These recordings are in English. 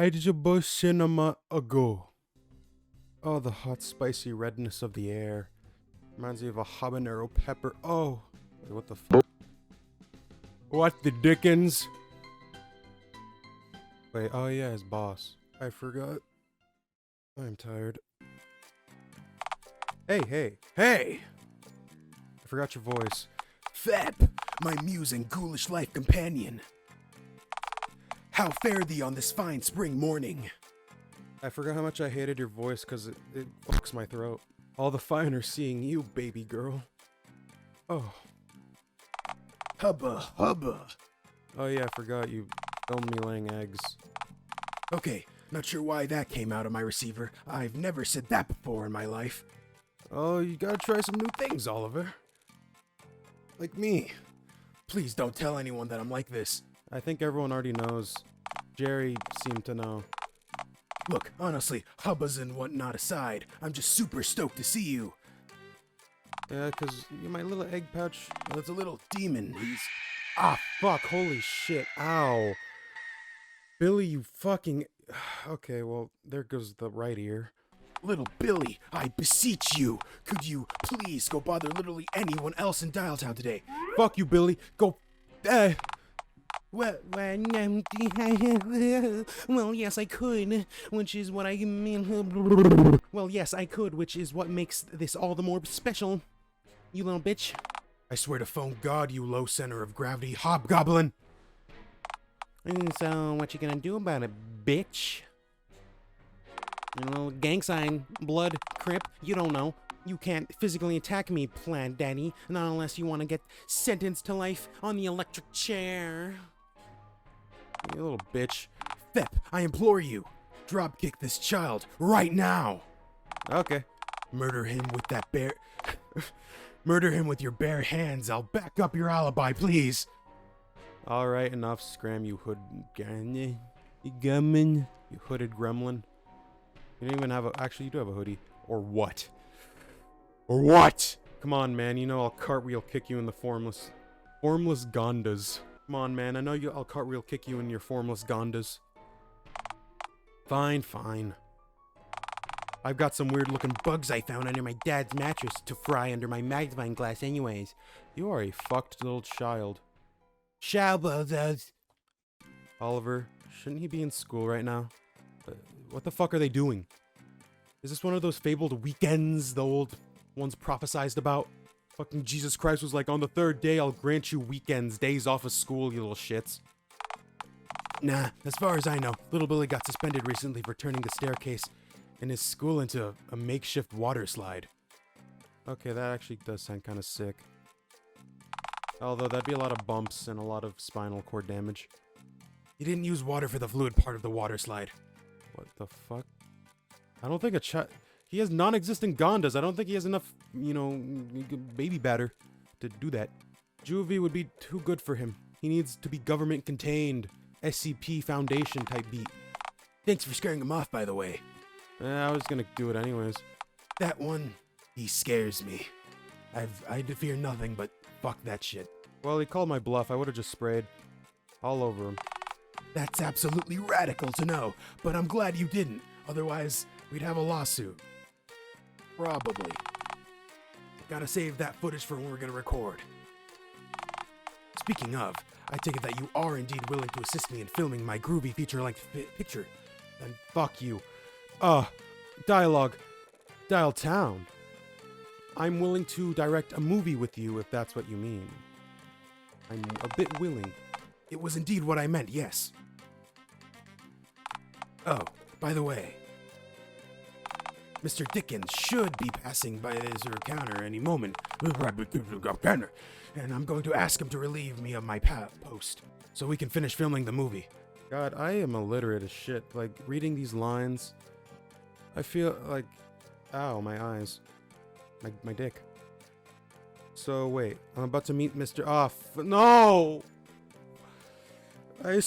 Ajabo cinema ago. Oh, the hot, spicy redness of the air. Reminds me of a habanero pepper. Oh, wait, what the fuck? What the Dickens? Wait, oh yeah, his boss. I forgot. I'm tired. Hey, hey, hey! I forgot your voice. Feb, my muse and ghoulish life companion. How fare thee on this fine spring morning? I forgot how much I hated your voice because it fucks my throat. All the finer seeing you, baby girl. Oh. Hubba, hubba. Oh yeah, I forgot you filmed me laying eggs. Okay, not sure why that came out of my receiver. I've never said that before in my life. Oh, you gotta try some new things, Oliver. Like me. Please don't tell anyone that I'm like this. I think everyone already knows. Jerry seemed to know. Look, honestly, hubbas and whatnot aside, I'm just super stoked to see you. Yeah, cause you're my little egg pouch. Well, it's a little demon. He's... Ah, fuck, holy shit, ow. Billy, you fucking... Okay, well, there goes the right ear. Little Billy, I beseech you, could you please go bother literally anyone else in Dialtown today? Fuck you, Billy. Go... Well, yes, I could, which is what I mean. Well, yes, I could, which is what makes this all the more special. You little bitch. I swear to phone God, you low center of gravity hobgoblin. So, what you gonna do about it, bitch? You know, gang sign, blood, crip, you don't know. You can't physically attack me, Plaid Daddy, not unless you want to get sentenced to life on the electric chair. You little bitch. Thep, I implore you, dropkick this child right now. Okay. Murder him with that bare... Murder him with your bare hands. I'll back up your alibi, please. Alright, enough scram, you hood... Gammon. You hooded gremlin. You don't even have a... Actually, you do have a hoodie. Or what? Or what? Come on, man. You know I'll cartwheel kick you in the formless... Formless Gondas. Come on, man. I know I'll cartwheel kick you in your formless Gondas. Fine, fine. I've got some weird looking bugs I found under my dad's mattress to fry under my magnifying glass anyways. You are a fucked little child. Shabba. Oliver, shouldn't he be in school right now? What the fuck are they doing? Is this one of those fabled weekends the old ones prophesized about? Fucking Jesus Christ was like, on the third day I'll grant you weekends, days off of school, you little shits. Nah, as far as I know, little Billy got suspended recently for turning the staircase in his school into a makeshift water slide. Okay, that actually does sound kind of sick. Although that'd be a lot of bumps and a lot of spinal cord damage. He didn't use water for the fluid part of the water slide. What the fuck? I don't think he has non-existent Gondas. I don't think he has enough, you know, baby batter to do that. Juvie would be too good for him. He needs to be government contained. SCP Foundation type beat. Thanks for scaring him off, by the way. I was gonna do it anyways. That one, he scares me. I fear nothing but fuck that shit. Well, he called my bluff. I would have just sprayed all over him. That's absolutely radical to know, but I'm glad you didn't. Otherwise, we'd have a lawsuit. Probably. Gotta save that footage for when we're gonna record. Speaking of, I take it that you are indeed willing to assist me in filming my groovy feature-length picture. Then fuck you. Dialogue. Dialtown. I'm willing to direct a movie with you if that's what you mean. I'm a bit willing. It was indeed what I meant, yes. Oh, by the way, Mr. Dickens should be passing by this counter any moment. And I'm going to ask him to relieve me of my post so we can finish filming the movie. God, I am illiterate as shit. Like, reading these lines, I feel like... Ow, my eyes. My dick. So, wait. I'm about to meet Mr. No! I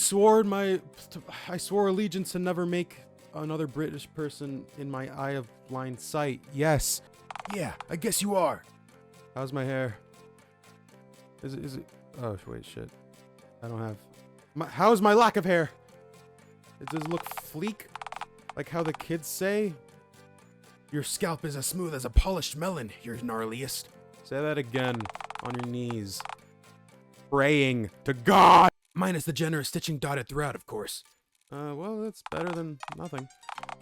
swore allegiance to never make another British person in my eye of blind sight. Yes. Yeah, I guess you are. How's my hair? Is it? Oh, wait, shit. I don't have... How's my lack of hair? Does it look fleek? Like how the kids say? Your scalp is as smooth as a polished melon, your gnarliest. Say that again. On your knees. Praying to God! Minus the generous stitching dotted throughout, of course. Well, that's better than nothing.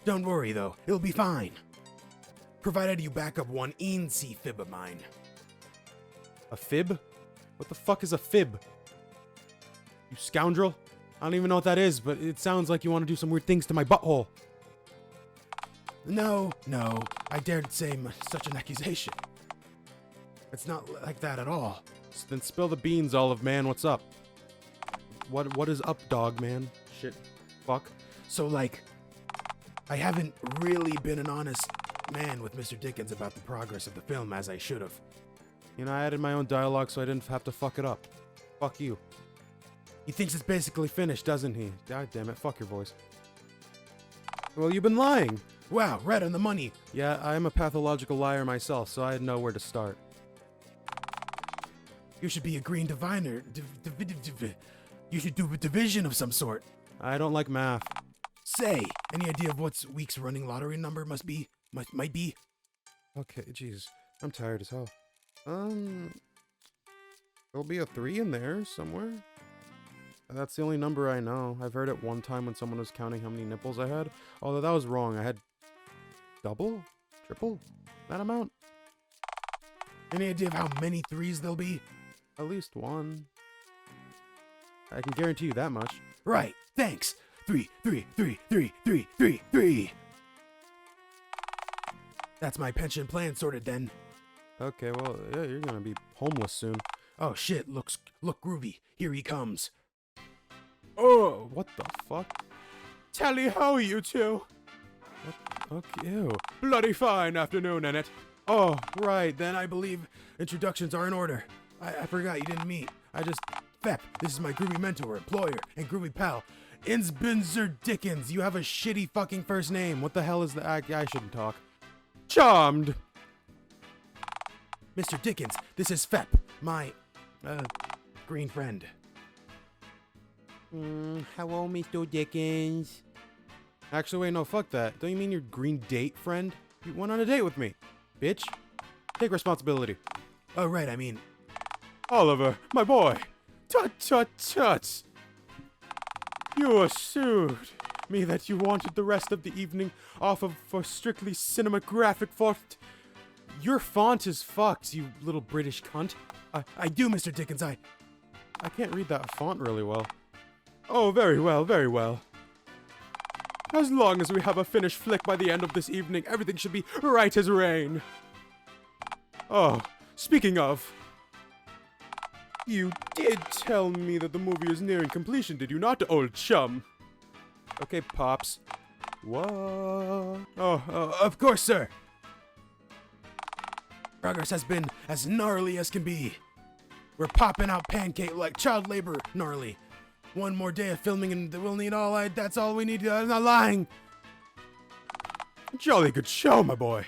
Don't worry, though. It'll be fine. Provided you back up one eensy fib of mine. A fib? What the fuck is a fib? You scoundrel? I don't even know what that is, but it sounds like you want to do some weird things to my butthole. No, I dared say such an accusation. It's not like that at all. Then spill the beans, Olive Man. What's up? What is up, dog man? Shit. Fuck. So, like, I haven't really been an honest man with Mr. Dickens about the progress of the film as I should have. You know, I added my own dialogue so I didn't have to fuck it up. Fuck you. He thinks it's basically finished, doesn't he? God damn it. Fuck your voice. Well, you've been lying. Wow, right on the money. Yeah, I am a pathological liar myself, so I know where to start. You should be a green diviner. You should do a division of some sort. I don't like math. Say, any idea of what week's running lottery number might be? Okay, jeez. I'm tired as hell. There'll be a 3 in there somewhere. That's the only number I know. I've heard it one time when someone was counting how many nipples I had. Although that was wrong. I had double? Triple? That amount? Any idea of how many 3s there'll be? At least 1. I can guarantee you that much. Right, thanks. 3, 3, 3, 3, 3, 3, 3. That's my pension plan sorted then. Okay, well, yeah, you're gonna be homeless soon. Oh shit, look groovy. Here he comes. Oh, what the fuck? Tally ho, you two! Okay, ew. Bloody fine afternoon, innit? Oh, right. Then I believe introductions are in order. I forgot you didn't meet. Fep, this is my groovy mentor, employer, and groovy pal, Inspinzer Dickens. You have a shitty fucking first name. What the hell is the I shouldn't talk. Charmed! Mr. Dickens, this is Fep, my, green friend. Hello, Mr. Dickens. Actually, wait, no, fuck that. Don't you mean your green date friend? You went on a date with me, bitch. Take responsibility. Oh, right, I mean... Oliver, my boy. Tut, tut, tut. You assured me that you wanted the rest of the evening off of for strictly cinematographic fault. Your font is fucked, you little British cunt. I do, Mr. Dickens, I can't read that font really well. Oh, very well, very well. As long as we have a finished flick by the end of this evening, everything should be right as rain. Oh, speaking of... You did tell me that the movie is nearing completion, did you not, old chum? Okay, Pops. What? Oh, of course, sir. Progress has been as gnarly as can be. We're popping out pancake like child labor gnarly. One more day of filming and we'll need that's all we need. I'm not lying. Jolly good show, my boy.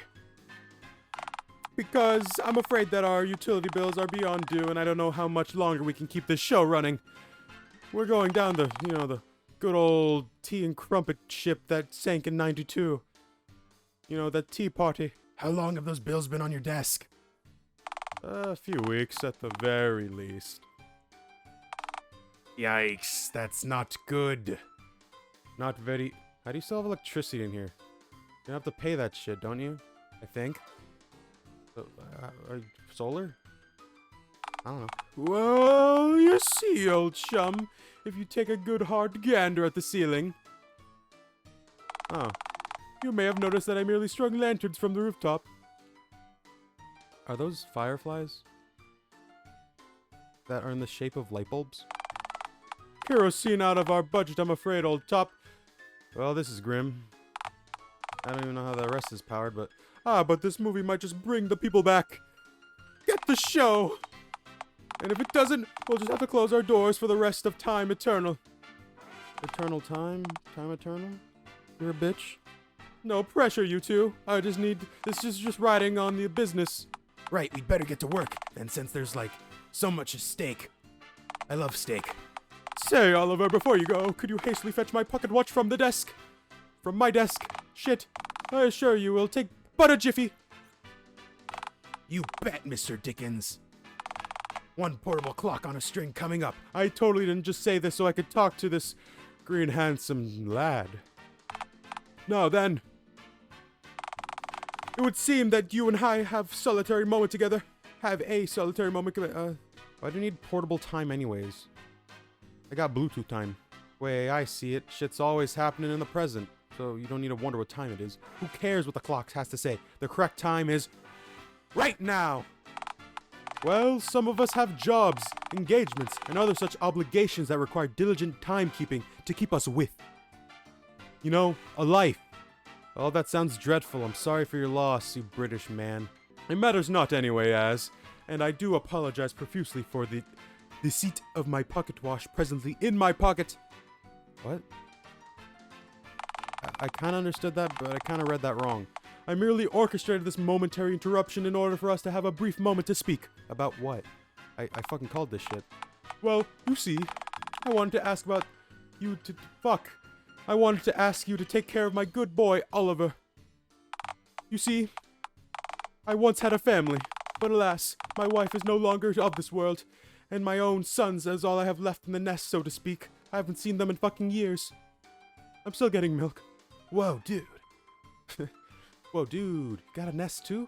Because I'm afraid that our utility bills are beyond due and I don't know how much longer we can keep this show running. We're going down the good old tea and crumpet ship that sank in 92. You know, that tea party. How long have those bills been on your desk? A few weeks at the very least. Yikes, that's not good. Not very... How do you still have electricity in here? You have to pay that shit, don't you? I think. Solar? I don't know. Well, you see, old chum, if you take a good hard gander at the ceiling. Oh. You may have noticed that I merely strung lanterns from the rooftop. Are those fireflies? That are in the shape of light bulbs? Kerosene out of our budget, I'm afraid, old top. Well, this is grim. I don't even know how the rest is powered, but... But this movie might just bring the people back. Get the show! And if it doesn't, we'll just have to close our doors for the rest of time eternal. Eternal time? Time eternal? You're a bitch? No pressure, you two. I just need... This is just riding on the business. Right, we'd better get to work. And since there's, so much at stake. I love steak. Say, Oliver, before you go, could you hastily fetch my pocket watch from the desk? From my desk. Shit. I assure you will take but a jiffy. You bet, Mr. Dickens. One portable clock on a string coming up. I totally didn't just say this so I could talk to this green handsome lad. Now then, it would seem that you and I have solitary moment together. Have a solitary moment. Why do you need portable time anyways? I got Bluetooth time. Way I see it, shit's always happening in the present. So you don't need to wonder what time it is. Who cares what the clock has to say? The correct time is right now. Well, some of us have jobs, engagements, and other such obligations that require diligent timekeeping to keep us with. You know, a life. Oh, that sounds dreadful. I'm sorry for your loss, you British man. It matters not anyway, and I do apologize profusely for the deceit of my pocket watch presently in my pocket. What? I kind of understood that, but I kind of read that wrong. I merely orchestrated this momentary interruption in order for us to have a brief moment to speak. About what? I fucking called this shit. Well, you see, I wanted to ask about you to... Fuck. I wanted to ask you to take care of my good boy, Oliver. You see, I once had a family, but alas, my wife is no longer of this world, and my own sons is all I have left in the nest, so to speak. I haven't seen them in fucking years. I'm still getting milk. Whoa, dude. Whoa, dude, got a nest too?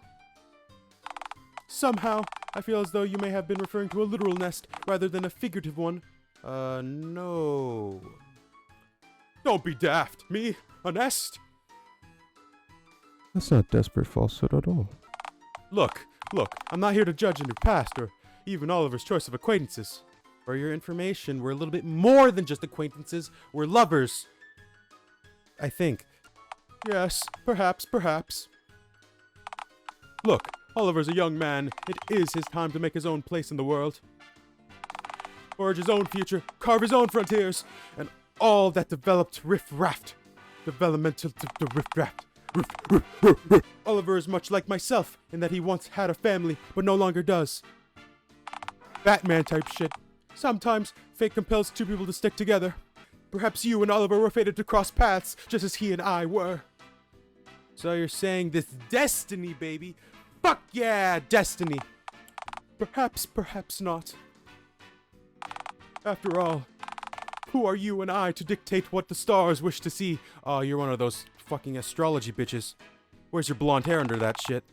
Somehow, I feel as though you may have been referring to a literal nest rather than a figurative one. No. Don't be daft. Me? A nest? That's not desperate falsehood at all. Look, I'm not here to judge your past or even Oliver's choice of acquaintances. For your information, we're a little bit more than just acquaintances. We're lovers. I think. Yes, perhaps. Look, Oliver's a young man. It is his time to make his own place in the world. Forge his own future, carve his own frontiers, and all that developed riff-raft. Developmental riff-raft. Oliver is much like myself in that he once had a family, but no longer does. Batman type shit. Sometimes fate compels two people to stick together. Perhaps you and Oliver were fated to cross paths, just as he and I were. So you're saying this destiny, baby? Fuck yeah, destiny. Perhaps not. After all, who are you and I to dictate what the stars wish to see? Oh, you're one of those fucking astrology bitches. Where's your blonde hair under that shit?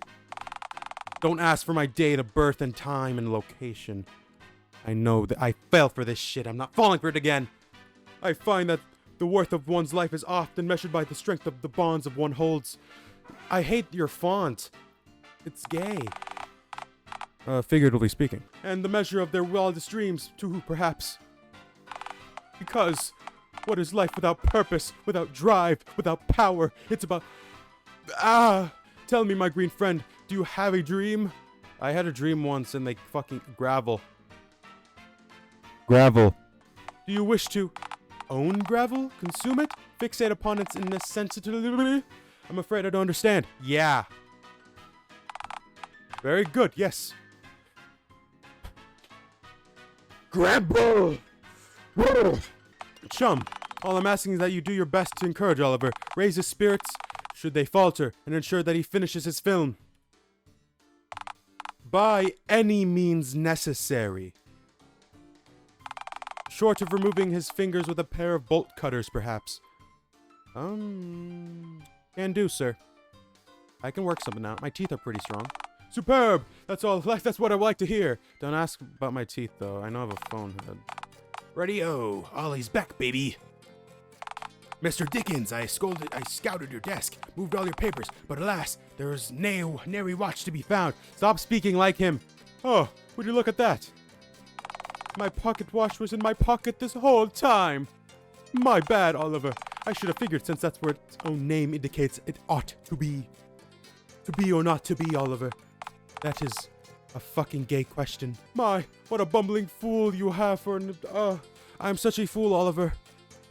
Don't ask for my date of birth and time and location. I know that I fell for this shit. I'm not falling for it again. I find that the worth of one's life is often measured by the strength of the bonds of one holds. I hate your font. It's gay. Figuratively speaking. And the measure of their wildest dreams, too, perhaps. Because what is life without purpose, without drive, without power? It's about... Tell me, my green friend, do you have a dream? I had a dream once and they fucking... Gravel. Gravel. Do you wish to own gravel? Consume it? Fixate upon its insensitivity? I'm afraid I don't understand. Yeah. Very good, yes. Gravel! Chum, all I'm asking is that you do your best to encourage Oliver, raise his spirits, should they falter, and ensure that he finishes his film. By any means necessary. Short of removing his fingers with a pair of bolt cutters, perhaps. Can do, sir. I can work something out. My teeth are pretty strong. Superb! That's all. That's what I like to hear. Don't ask about my teeth, though. I know I have a phone head. Radio, Ollie's back, baby. Mr. Dickens, I scouted your desk, moved all your papers, but alas, there was nary watch to be found. Stop speaking like him. Oh, would you look at that? My pocket watch was in my pocket this whole time. My bad, Oliver. I should have figured since that's where its own name indicates it ought to be. To be or not to be, Oliver. That is a fucking gay question. My, what a bumbling fool you have for an... I'm such a fool, Oliver.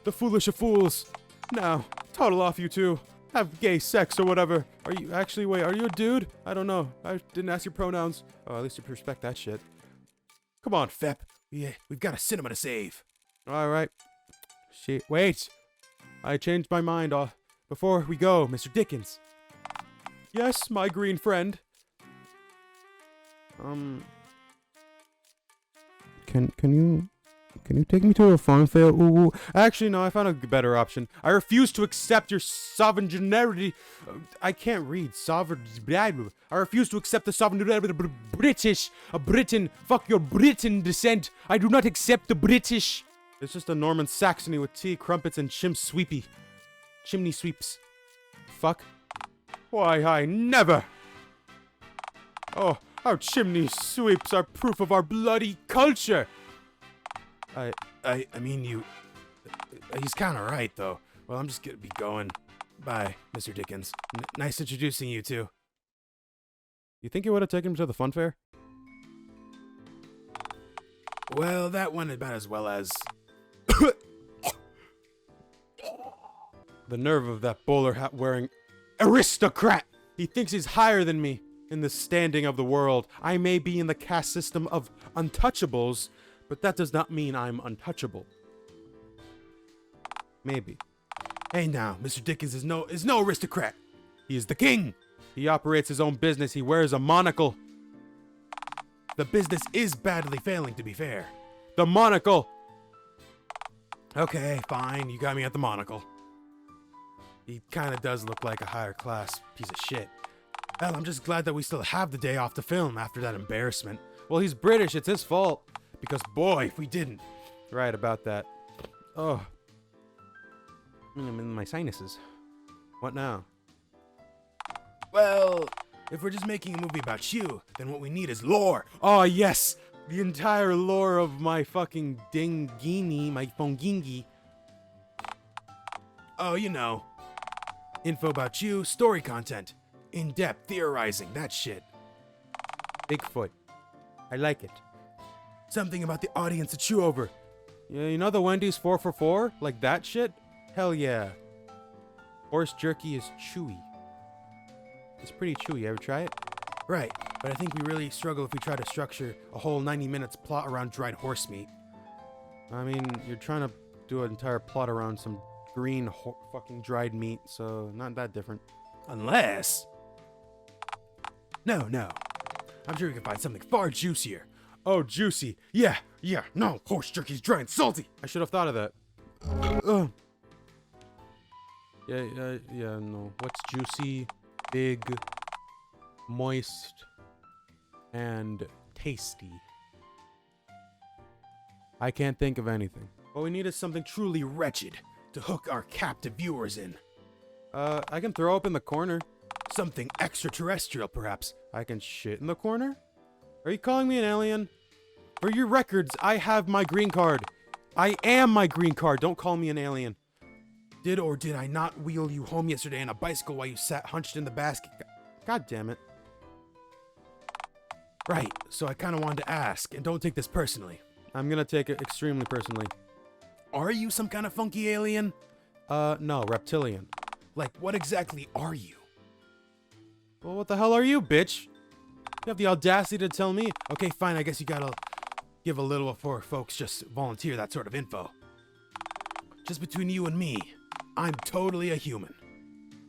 The foolish of fools. Now, toddle off, you two. Have gay sex or whatever. Are you... Actually, wait, are you a dude? I don't know. I didn't ask your pronouns. Oh, at least you respect that shit. Come on, Fep. Yeah, we've got a cinema to save. All right. Shit. Wait. I changed my mind. Before we go, Mr. Dickens. Yes, my green friend. Can you take me to a fun fair? Ooh. Actually, no, I found a better option. I refuse to accept your sovereignty. I can't read. I refuse to accept the sovereignty of the British. A Britain. Fuck your Britain descent. I do not accept the British. It's just a Norman Saxony with tea, crumpets, and chimney sweeps. Fuck. Why, I never. Oh, our chimney sweeps are proof of our bloody culture. I mean, he's kind of right, though. Well, I'm just gonna be going. Bye, Mr. Dickens. Nice introducing you two. You think you would have taken him to the fun fair? Well, that went about as well as... The nerve of that bowler hat wearing aristocrat! He thinks he's higher than me in the standing of the world. I may be in the caste system of untouchables, but that does not mean I'm untouchable. Maybe. Hey now, Mr. Dickens is no aristocrat. He is the king. He operates his own business. He wears a monocle. The business is badly failing, to be fair. The monocle! Okay, fine, you got me at the monocle. He kind of does look like a higher class piece of shit. Hell, I'm just glad that we still have the day off to film after that embarrassment. Well, he's British. It's his fault. Because boy, if we didn't. Right about that. Oh. I'm in my sinuses. What now? Well, if we're just making a movie about you, then what we need is lore. Oh, yes! The entire lore of my fucking dingini, my fongingi. Oh, you know. Info about you, story content. In-depth theorizing, that shit. Bigfoot. I like it. Something about the audience to chew over. Yeah, you know the Wendy's 4 for 4? Like that shit? Hell yeah. Horse jerky is chewy. It's pretty chewy. Ever try it? Right, but I think we really struggle if we try to structure a whole 90 minutes plot around dried horse meat. I mean, you're trying to do an entire plot around some green fucking dried meat, so not that different. Unless... No. I'm sure we can find something far juicier. Oh, juicy. Yeah, no, horse jerky's dry and salty. I should have thought of that. Yeah, no. What's juicy, big, moist, and tasty? I can't think of anything. What we need is something truly wretched to hook our captive viewers in. I can throw up in the corner. Something extraterrestrial, perhaps. I can shit in the corner? Are you calling me an alien? For your records, I have my green card. I am my green card. Don't call me an alien. Did or did I not wheel you home yesterday on a bicycle while you sat hunched in the basket? God damn it. Right, so I kind of wanted to ask, and don't take this personally. I'm gonna take it extremely personally. Are you some kind of funky alien? No, reptilian. Like, what exactly are you? Well, what the hell are you, bitch? You have the audacity to tell me? Okay, fine, I guess you gotta give a little before folks just volunteer that sort of info. Just between you and me, I'm totally a human.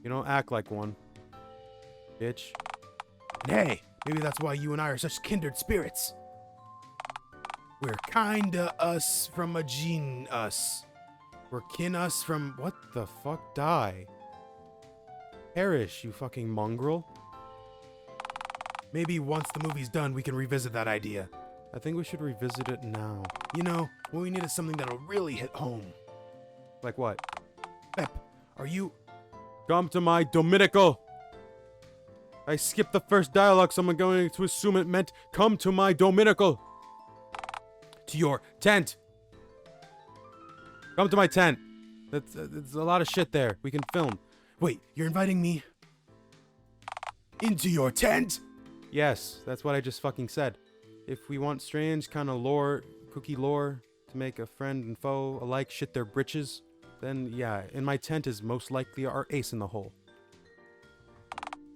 You don't act like one. Bitch. And hey, maybe that's why you and I are such kindred spirits. We're kinda us from a gene us. We're kin us from... What the fuck? Die. Perish, you fucking mongrel. Maybe once the movie's done, we can revisit that idea. I think we should revisit it now. You know, what we need is something that'll really hit home. Like what? Pep, are you... Come to my dominical! I skipped the first dialogue, so I'm going to assume it meant come to my dominical. To your tent. Come to my tent. That's a lot of shit there. We can film. Wait, you're inviting me into your tent? Yes, that's what I just fucking said. If we want strange kind of lore, cookie lore, to make a friend and foe alike shit their britches, then yeah, in my tent is most likely our ace in the hole.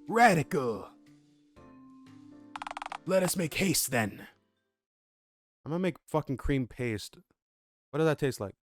Radical. Let us make haste then. I'm gonna make fucking cream paste. What does that taste like?